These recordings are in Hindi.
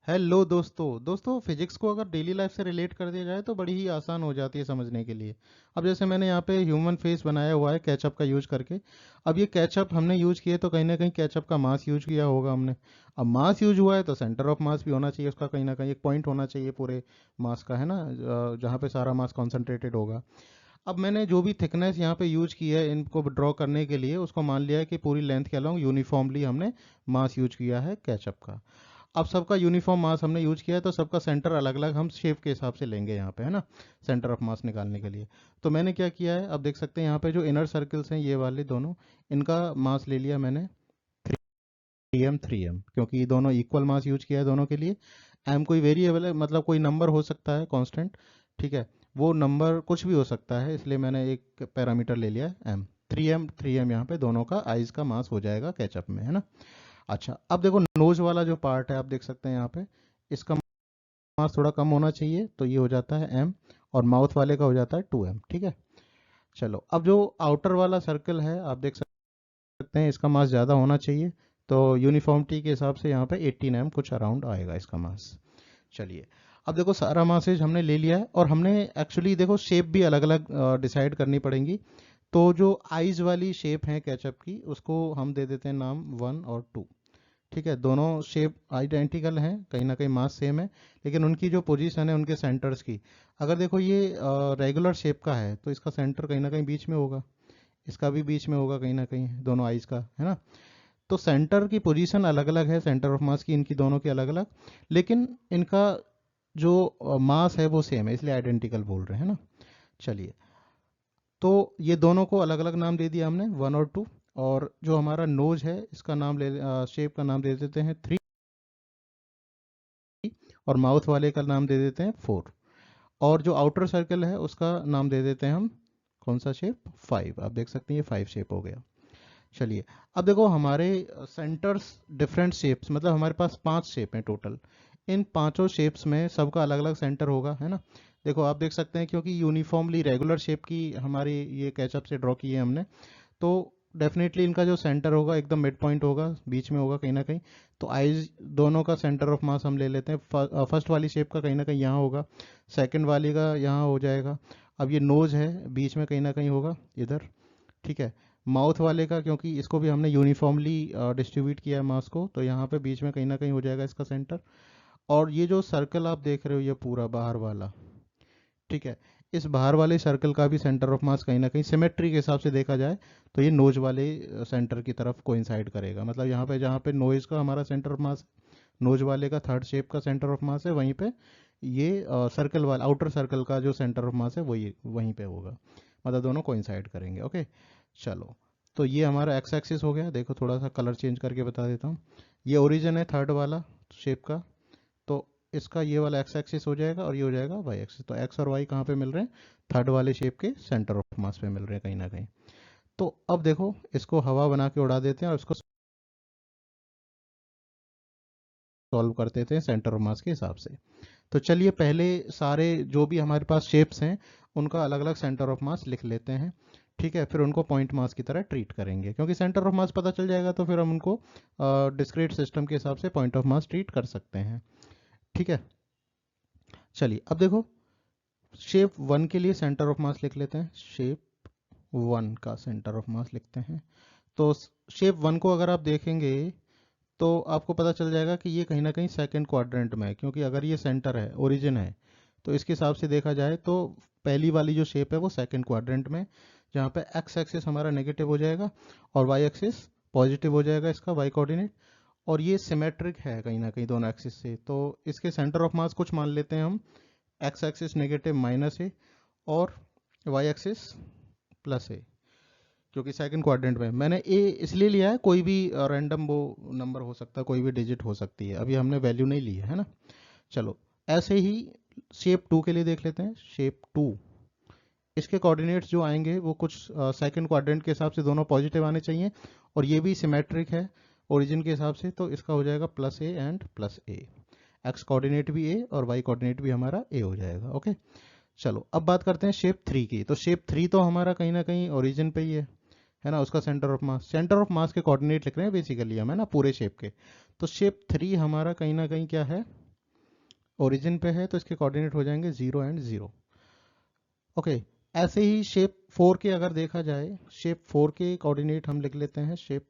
हेलो दोस्तों फिजिक्स को अगर डेली लाइफ से रिलेट कर दिया जाए तो बड़ी ही आसान हो जाती है समझने के लिए। अब जैसे मैंने यहाँ पे ह्यूमन फेस बनाया हुआ है केचप का यूज करके। अब ये केचप हमने यूज किए तो कहीं ना कहीं केचप का मास यूज किया होगा हमने। अब मास यूज हुआ है तो सेंटर ऑफ मास भी होना चाहिए उसका, कहीं ना कहीं एक पॉइंट होना चाहिए पूरे मास का, है ना, जहाँ पे सारा मास कॉन्सेंट्रेटेड होगा। अब मैंने जो भी थिकनेस यहाँ पे यूज की है इनको ड्रॉ करने के लिए, उसको मान लिया है कि पूरी लेंथ के अलॉन्ग यूनिफॉर्मली हमने मास यूज किया है केचप का। अब सबका यूनिफॉर्म मास हमने यूज किया है तो सबका सेंटर अलग अलग हम शेप के हिसाब से लेंगे यहाँ पे, है ना, सेंटर ऑफ मास निकालने के लिए। तो मैंने क्या किया है, अब देख सकते हैं यहाँ पे जो इनर सर्कल्स हैं ये वाले दोनों, इनका मास ले लिया मैंने 3m क्योंकि ये दोनों इक्वल मास यूज किया है दोनों के लिए। एम कोई वेरिएबल है, मतलब कोई नंबर हो सकता है कांस्टेंट, ठीक है, वो नंबर कुछ भी हो सकता है, इसलिए मैंने एक पैरामीटर ले लिया एम। 3m यहाँ पे दोनों का आइज का मास हो जाएगा केचप में, है ना। अच्छा, अब देखो नोज वाला जो पार्ट है आप देख सकते हैं यहाँ पे, इसका मास थोड़ा कम होना चाहिए तो ये हो जाता है m, और माउथ वाले का हो जाता है 2m, ठीक है। चलो, अब जो आउटर वाला सर्कल है आप देख सकते हैं इसका मास ज़्यादा होना चाहिए, तो यूनिफॉर्मिटी के हिसाब से यहाँ पे 18m कुछ अराउंड आएगा इसका मास। चलिए, अब देखो सारा मासेज हमने ले लिया है और हमने एक्चुअली देखो शेप भी अलग अलग डिसाइड करनी पड़ेंगी। तो जो आइज वाली शेप है केचप की उसको हम दे देते हैं नाम 1 और 2, ठीक है। दोनों शेप आइडेंटिकल हैं, कहीं ना कहीं मास सेम है, लेकिन उनकी जो पोजीशन है उनके सेंटर्स की, अगर देखो ये रेगुलर शेप का है तो इसका सेंटर कहीं ना कहीं बीच में होगा, इसका भी बीच में होगा कहीं ना कहीं, दोनों आइज का, है ना। तो सेंटर की पोजीशन अलग अलग है, सेंटर ऑफ मास की इनकी दोनों की अलग अलग, लेकिन इनका जो मास है वो सेम है, इसलिए आइडेंटिकल बोल रहे हैं ना। चलिए, तो ये दोनों को अलग अलग नाम दे दिया हमने 1 और 2। और जो हमारा नोज है इसका नाम ले, शेप का नाम दे देते हैं 3, और माउथ वाले का नाम दे देते हैं 4, और जो आउटर सर्कल है उसका नाम दे देते हैं हम कौन सा शेप, 5। आप देख सकते हैं ये 5 शेप हो गया। चलिए, अब देखो हमारे सेंटर्स डिफरेंट शेप्स, मतलब हमारे पास 5 शेप हैं टोटल। इन पांचों शेप्स में सबका अलग अलग सेंटर होगा, है ना। देखो आप देख सकते हैं क्योंकि यूनिफॉर्मली रेगुलर शेप की हमारी ये केचप से ड्रॉ की है हमने, तो डेफिनेटली इनका जो सेंटर होगा एकदम मिड पॉइंट होगा, बीच में होगा कहीं ना कहीं। तो आइज दोनों का सेंटर ऑफ मास हम ले लेते हैं, फर्स्ट वाली शेप का कहीं ना कहीं यहाँ होगा, सेकंड वाली का यहाँ हो जाएगा। अब ये नोज है, बीच में कहीं ना कहीं होगा इधर, ठीक है। माउथ वाले का, क्योंकि इसको भी हमने यूनिफॉर्मली डिस्ट्रीब्यूट किया है मास को, तो यहाँ पे बीच में कहीं ना कहीं हो जाएगा इसका सेंटर। और ये जो सर्कल आप देख रहे हो ये पूरा बाहर वाला, ठीक है, इस बाहर वाले सर्कल का भी सेंटर ऑफ मास कहीं ना कहीं सिमेट्री के हिसाब से देखा जाए तो ये नोज वाले सेंटर की तरफ कोइंसाइड करेगा, मतलब यहाँ पे जहाँ पे नोज का हमारा सेंटर ऑफ मास, नोज वाले का थर्ड शेप का सेंटर ऑफ मास है, वहीं पे ये सर्कल वाला आउटर सर्कल का जो सेंटर ऑफ मास है वही वहीं पे होगा, मतलब दोनों कोइंसाइड करेंगे, ओके। चलो, तो ये हमारा एक्स एक्सिस हो गया। देखो थोड़ा सा कलर चेंज करके बता देता हूँ, ये ओरिजिन है थर्ड वाला शेप का, तो इसका ये वाला एक्स एक्सिस हो जाएगा और ये हो जाएगा वाई एक्सिस। तो एक्स और वाई कहाँ पे मिल रहे हैं, थर्ड वाले शेप के सेंटर ऑफ मास पे मिल रहे हैं कहीं ना कहीं। तो अब देखो इसको हवा बना के उड़ा देते हैं और इसको सॉल्व कर देते हैं सेंटर ऑफ मास के हिसाब से। तो चलिए पहले सारे जो भी हमारे पास शेप्स हैं उनका अलग अलग सेंटर ऑफ मास लिख लेते हैं, ठीक है। फिर उनको पॉइंट मास की तरह ट्रीट करेंगे, क्योंकि सेंटर ऑफ मास पता चल जाएगा तो फिर हम उनको डिस्क्रीट सिस्टम के हिसाब से पॉइंट ऑफ मास ट्रीट कर सकते हैं, ठीक है। चलिए, अब देखो शेप 1 के लिए सेंटर ऑफ मास लिख लेते हैं, शेप 1 का सेंटर ऑफ मास लिखते हैं। तो शेप 1 को अगर आप देखेंगे तो आपको पता चल जाएगा कि ये कहीं ना कहीं सेकंड क्वाड्रेंट में है, क्योंकि अगर ये सेंटर है, ओरिजिन है, तो इसके हिसाब से देखा जाए तो पहली वाली जो शेप है वो सेकंड क्वाड्रेंट में, जहाँ पे एक्स एक्सिस हमारा नेगेटिव हो जाएगा और वाई एक्सिस पॉजिटिव हो जाएगा, इसका वाई कोऑर्डिनेट। और ये सिमेट्रिक है कहीं ना कहीं दोनों एक्सिस से, तो इसके सेंटर ऑफ मास कुछ मान लेते हैं हम, एक्स एक्सिस नेगेटिव -a और वाई एक्सिस +a, क्योंकि सेकंड क्वाड्रेंट में मैंने ए इसलिए लिया है, कोई भी रैंडम वो नंबर हो सकता है, कोई भी डिजिट हो सकती है, अभी हमने वैल्यू नहीं ली है ना। चलो, ऐसे ही शेप 2 के लिए देख लेते हैं, शेप 2, इसके कोऑर्डिनेट्स जो आएंगे वो कुछ सेकंड क्वाड्रेंट के हिसाब से दोनों पॉजिटिव आने चाहिए, और ये भी सिमेट्रिक है ओरिजिन के हिसाब से, तो इसका हो जाएगा +a and +a, x coordinate भी ए और वाई कोऑर्डिनेट भी हमारा ए हो जाएगा, ओके। चलो, अब बात करते हैं शेप 3 की। तो शेप 3 तो हमारा कहीं ना कहीं ओरिजिन पे ही है ना, उसका सेंटर ऑफ मास के कोऑर्डिनेट लिख रहे हैं बेसिकली हम, है ना, पूरे शेप के। तो शेप 3 हमारा कहीं ना कहीं क्या है, ओरिजिन पे है तो इसके कोऑर्डिनेट हो जाएंगे 0 एंड 0। ओके, ऐसे ही शेप 4 के अगर देखा जाए, शेप 4 के कोऑर्डिनेट हम लिख लेते हैं। शेप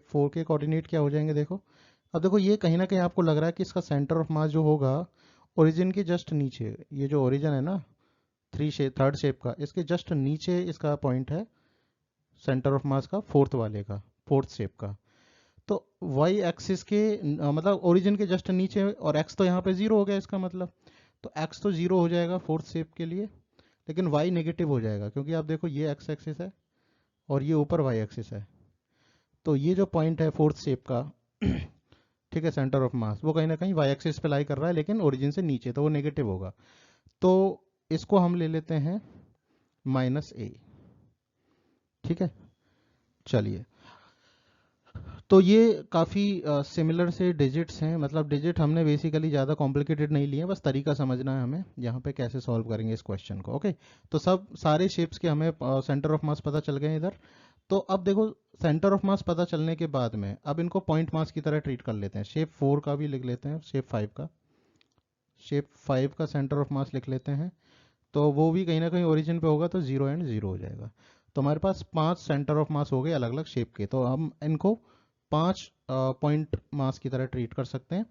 4 के कोऑर्डिनेट क्या हो जाएंगे देखो। अब देखो ये कहीं ना कहीं आपको लग रहा है कि इसका सेंटर ऑफ मास जो होगा ओरिजिन के जस्ट नीचे, ये जो ओरिजिन है ना थर्ड शेप का, इसके जस्ट नीचे इसका पॉइंट है सेंटर ऑफ मास का, फोर्थ शेप का। तो वाई एक्सिस के मतलब ओरिजिन के जस्ट नीचे, और एक्स तो यहाँ पे जीरो हो गया इसका मतलब, तो एक्स तो जीरो हो जाएगा फोर्थ शेप के लिए, लेकिन वाई नेगेटिव हो जाएगा क्योंकि आप देखो ये एक्स एक्सिस है और ये ऊपर वाई एक्सिस है। तो ये जो पॉइंट है फोर्थ शेप का ठीक है, सेंटर ऑफ मास, वो कहीं ना कहीं वाई एक्सिस पे लाई कर रहा है लेकिन ओरिजिन से नीचे, तो वो नेगेटिव होगा। तो इसको हम ले लेते हैं -a। ठीक है, चलिए। तो ये काफ़ी सिमिलर से डिजिट्स हैं, मतलब डिजिट हमने बेसिकली ज़्यादा कॉम्प्लिकेटेड नहीं लिए, बस तरीका समझना है हमें यहाँ पे कैसे सॉल्व करेंगे इस क्वेश्चन को। ओके, तो सब सारे शेप्स के हमें सेंटर ऑफ मास पता चल गए हैं इधर। तो अब देखो सेंटर ऑफ मास पता चलने के बाद में अब इनको पॉइंट मास की तरह ट्रीट कर लेते हैं। शेप 4 का भी लिख लेते हैं, शेप 5 का सेंटर ऑफ मास लिख लेते हैं। तो वो भी कहीं ना कहीं ओरिजिन पे होगा तो 0 एंड 0 हो जाएगा। तो हमारे पास 5 सेंटर ऑफ मास हो गए अलग अलग शेप के, तो हम इनको 5 पॉइंट मास की तरह ट्रीट कर सकते हैं।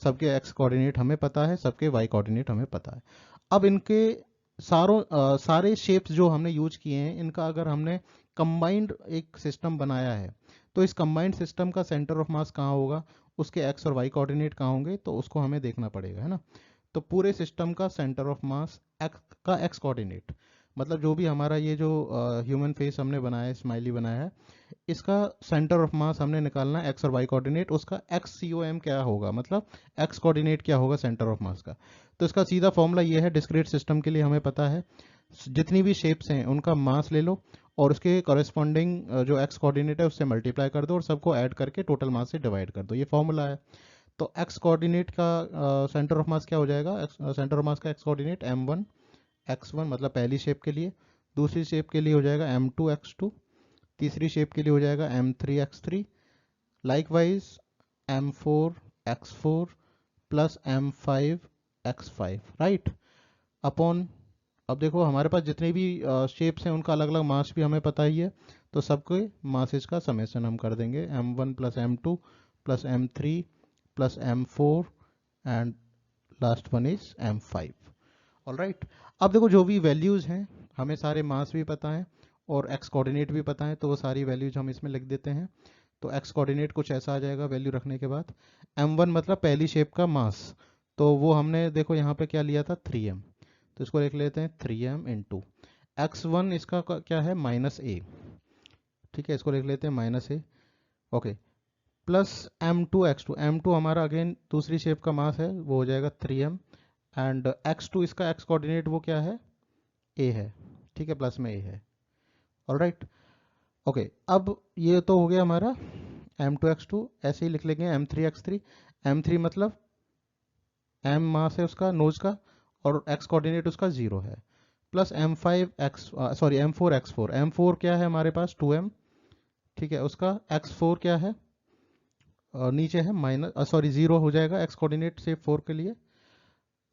सबके एक्स कोऑर्डिनेट हमें पता है, सबके वाई कोऑर्डिनेट हमें पता है। अब इनके सारे शेप्स जो हमने यूज किए हैं, इनका अगर हमने कंबाइंड एक सिस्टम बनाया है, तो इस कंबाइंड सिस्टम का सेंटर ऑफ मास कहाँ होगा, उसके एक्स और वाई कोऑर्डिनेट कहाँ होंगे, तो उसको हमें देखना पड़ेगा, है ना। तो पूरे सिस्टम का सेंटर ऑफ मास का एक्स कोऑर्डिनेट, मतलब जो भी हमारा ये जो ह्यूमन फेस हमने बनाया है, स्माइली बनाया है, इसका सेंटर ऑफ मास हमने निकालना है एक्स और वाई कोऑर्डिनेट, उसका एक्स सी ओ एम क्या होगा, मतलब एक्स कोऑर्डिनेट क्या होगा सेंटर ऑफ मास का। तो इसका सीधा फॉर्मूला ये है, डिस्क्रीट सिस्टम के लिए हमें पता है जितनी भी शेप्स हैं उनका मास ले लो और उसके कॉरेस्पॉन्डिंग जो एक्स कोऑर्डिनेट है उससे मल्टीप्लाई कर दो और सबको ऐड करके टोटल मास से डिवाइड कर दो, ये फॉर्मूला है। तो एक्स कोऑर्डिनेट का सेंटर ऑफ मास क्या हो जाएगा, सेंटर ऑफ मास का एक्स कोऑर्डिनेट m1 x1, मतलब पहली शेप के लिए, दूसरी शेप के लिए हो जाएगा m2 x2, तीसरी शेप के लिए हो जाएगा m3 x3, likewise m4 x4 plus m5 x5, right, upon, अब देखो हमारे पास जितने भी शेप्स हैं उनका अलग अलग मास भी हमें पता ही है, तो सबके मासेस का समेशन हम कर देंगे, m1 plus m2 plus m3 plus m4 and last one is m5। Alright, अब देखो जो भी वैल्यूज हैं, हमें सारे मास भी पता है और एक्स कोऑर्डिनेट भी पता है, तो वो सारी वैल्यूज हम इसमें लिख देते हैं। तो एक्स कोऑर्डिनेट कुछ ऐसा आ जाएगा वैल्यू रखने के बाद, m1 मतलब पहली शेप का मास, तो वो हमने देखो यहाँ पे क्या लिया था 3m, तो इसको लिख लेते हैं 3m इंटू x1, इसका क्या है -a, ठीक है, इसको लिख लेते हैं -a। ओके, प्लस m2 हमारा अगेन दूसरी शेप का मास है, वो हो जाएगा 3m, एंड x2 इसका x कोऑर्डिनेट वो क्या है, a है, ठीक है, प्लस में a है। ऑलराइट, ओके, अब ये तो हो गया हमारा m2 x2, ऐसे ही लिख लेंगे m3 x3, m3 मतलब m मास है उसका नोज का और x कोऑर्डिनेट उसका 0 है, प्लस m4 x4, m4 क्या है हमारे पास 2m, ठीक है, उसका x4 क्या है, नीचे है -0 हो जाएगा एक्स कोऑर्डिनेट से 4 के लिए।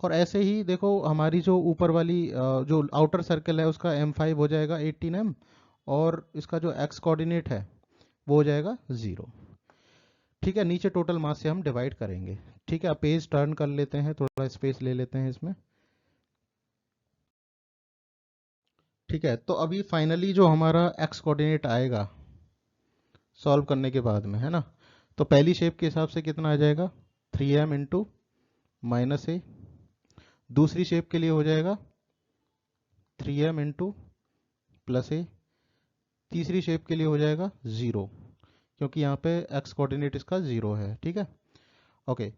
और ऐसे ही देखो हमारी जो ऊपर वाली जो आउटर सर्कल है उसका m5 हो जाएगा 18m, और इसका जो एक्स कोऑर्डिनेट है वो हो जाएगा 0। ठीक है, नीचे टोटल मास से हम डिवाइड करेंगे। ठीक है, अब पेज टर्न कर लेते हैं, थोड़ा स्पेस ले लेते हैं इसमें। ठीक है, तो अभी फाइनली जो हमारा एक्स कोऑर्डिनेट आएगा सॉल्व करने के बाद में, है ना, तो पहली शेप के हिसाब से कितना आ जाएगा 3m इंटू -a, दूसरी शेप के लिए हो जाएगा 3m इंटू प्लस a, तीसरी शेप के लिए हो जाएगा 0, क्योंकि यहाँ पे एक्स कोऑर्डिनेट इसका 0 है। ठीक है, ओके,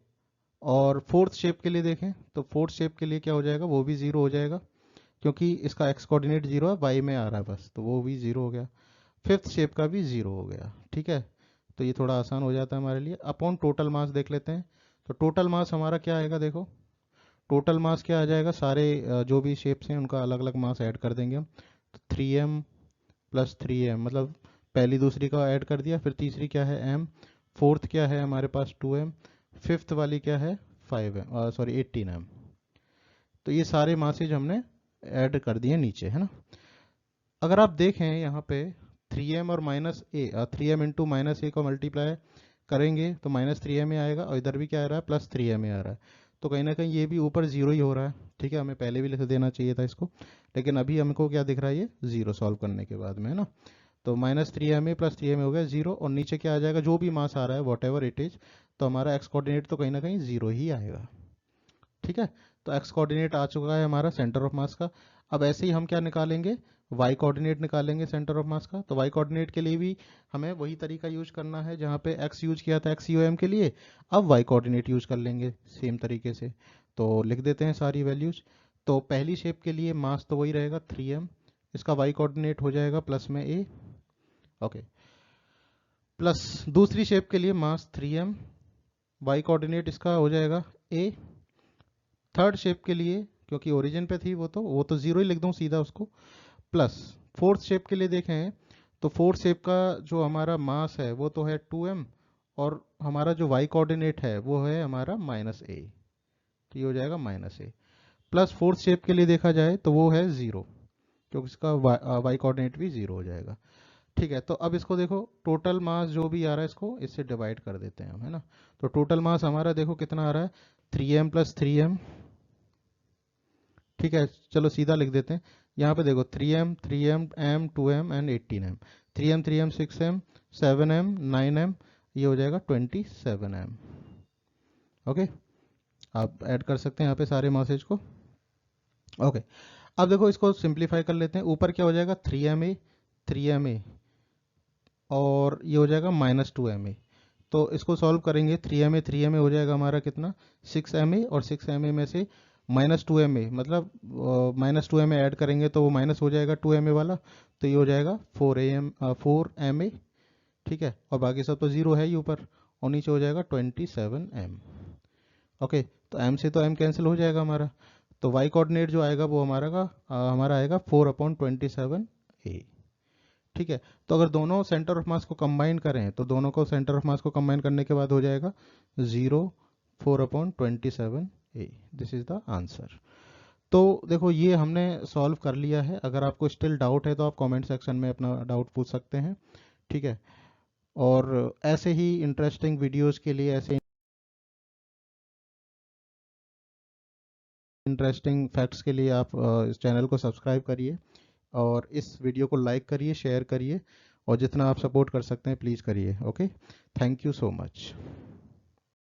और फोर्थ शेप के लिए देखें तो फोर्थ शेप के लिए क्या हो जाएगा, वो भी 0 हो जाएगा क्योंकि इसका एक्स कोऑर्डिनेट 0 है, वाई में आ रहा है बस, तो वो भी 0 हो गया। फिफ्थ शेप का भी 0 हो गया। ठीक है, तो ये थोड़ा आसान हो जाता है हमारे लिए। अपॉन टोटल मास देख लेते हैं, तो टोटल मास हमारा क्या आएगा, देखो टोटल मास क्या आ जाएगा, सारे जो भी शेप्स हैं उनका अलग अलग मास ऐड कर देंगे हम, तो 3m प्लस 3m, मतलब पहली दूसरी का ऐड कर दिया, फिर तीसरी क्या है m, फोर्थ क्या है हमारे पास 2m, फिफ्थ वाली क्या है 5 सॉरी 18 m। तो ये सारे मासेज हमने ऐड कर दिए नीचे, है ना। अगर आप देखें यहाँ पे 3m और -a 3m इंटू -a को मल्टीप्लाई करेंगे तो -3ma आएगा, और इधर भी क्या आ रहा है +3ma आ रहा है। तो कहीं ना कहीं ये भी ऊपर जीरो ही हो रहा है, ठीक है। हमें पहले भी लिख देना चाहिए था इसको, लेकिन अभी हमको क्या दिख रहा है, ये जीरो सॉल्व करने के बाद में, है ना। तो -3ma + 3ma हो गया जीरो, और नीचे क्या आ जाएगा, जो भी मास आ रहा है वॉट एवर इट इज, तो हमारा एक्स कोऑर्डिनेट तो कहीं ना कहीं जीरो ही आएगा, ठीक है। तो एक्स कोऑर्डिनेट आ चुका है हमारा सेंटर ऑफ मास का। अब ऐसे ही हम क्या निकालेंगे, वाई कोऑर्डिनेट निकालेंगे सेंटर ऑफ मास का। तो वाई कोऑर्डिनेट के लिए भी हमें वही तरीका यूज करना है जहाँ पे एक्स यूज किया था एक्स यू एम के लिए, अब वाई कोऑर्डिनेट यूज कर लेंगे सेम तरीके से। तो लिख देते हैं सारी वैल्यूज। तो पहली शेप के लिए मास तो वही रहेगा 3m, इसका वाई कोऑर्डिनेट हो जाएगा प्लस में a, ओके। प्लस दूसरी शेप के लिए मास 3m, वाई कोऑर्डिनेट इसका हो जाएगा a। थर्ड शेप के लिए, क्योंकि ओरिजिन पे थी वो तो जीरो ही लिख दूं सीधा उसको, प्लस फोर्थ शेप के लिए देखें तो फोर्थ शेप का जो हमारा मास है वो तो है 2m, और हमारा जो y कोऑर्डिनेट है वो है हमारा -a, तो ये हो जाएगा -a। प्लस फोर्थ शेप के लिए देखा जाए तो वो है जीरो, क्योंकि इसका y कोऑर्डिनेट भी जीरो हो जाएगा, ठीक है। तो अब इसको देखो, टोटल मास जो भी आ रहा है इसको इससे डिवाइड कर देते हैं हम, है ना। तो टोटल मास हमारा देखो कितना आ रहा है, 3m + 3m, ठीक है। चलो सीधा लिख देते हैं, यहाँ पे देखो 3m 3m m 2m and 18m, 3m 3m 6m 7m 9m, ये हो जाएगा 27m, ओके। आप ऐड कर सकते हैं यहाँ पे सारे मासेज को, ओके। अब देखो इसको सिंप्लीफाई कर लेते हैं, ऊपर क्या हो जाएगा 3ma और ये हो जाएगा -2ma। तो इसको सॉल्व करेंगे, 3ma हो जाएगा हमारा कितना 6ma, और 6ma में से -2ma मतलब -2ma ऐड करेंगे तो वो माइनस हो जाएगा 2ma वाला, तो ये हो जाएगा 4ma, ठीक है। और बाकी सब तो जीरो है ही ऊपर, और नीचे हो जाएगा 27m, ओके। तो m से तो m कैंसिल हो जाएगा हमारा, तो y कोऑर्डिनेट जो आएगा वो हमारा आएगा 4/27a, ठीक है। तो अगर दोनों सेंटर ऑफ मास को कंबाइन करें तो दोनों को सेंटर ऑफ मास को कंबाइन करने के बाद हो जाएगा 0 4/27a, this is the answer. तो देखो ये हमने सॉल्व कर लिया है। अगर आपको स्टिल डाउट है तो आप कमेंट सेक्शन में अपना डाउट पूछ सकते हैं, ठीक है। और ऐसे ही इंटरेस्टिंग वीडियोस के लिए, ऐसे इंटरेस्टिंग फैक्ट्स के लिए आप इस चैनल को सब्सक्राइब करिए, और इस वीडियो को लाइक करिए, शेयर करिए, और जितना आप सपोर्ट कर सकते हैं प्लीज़ करिए, okay. Thank you so much.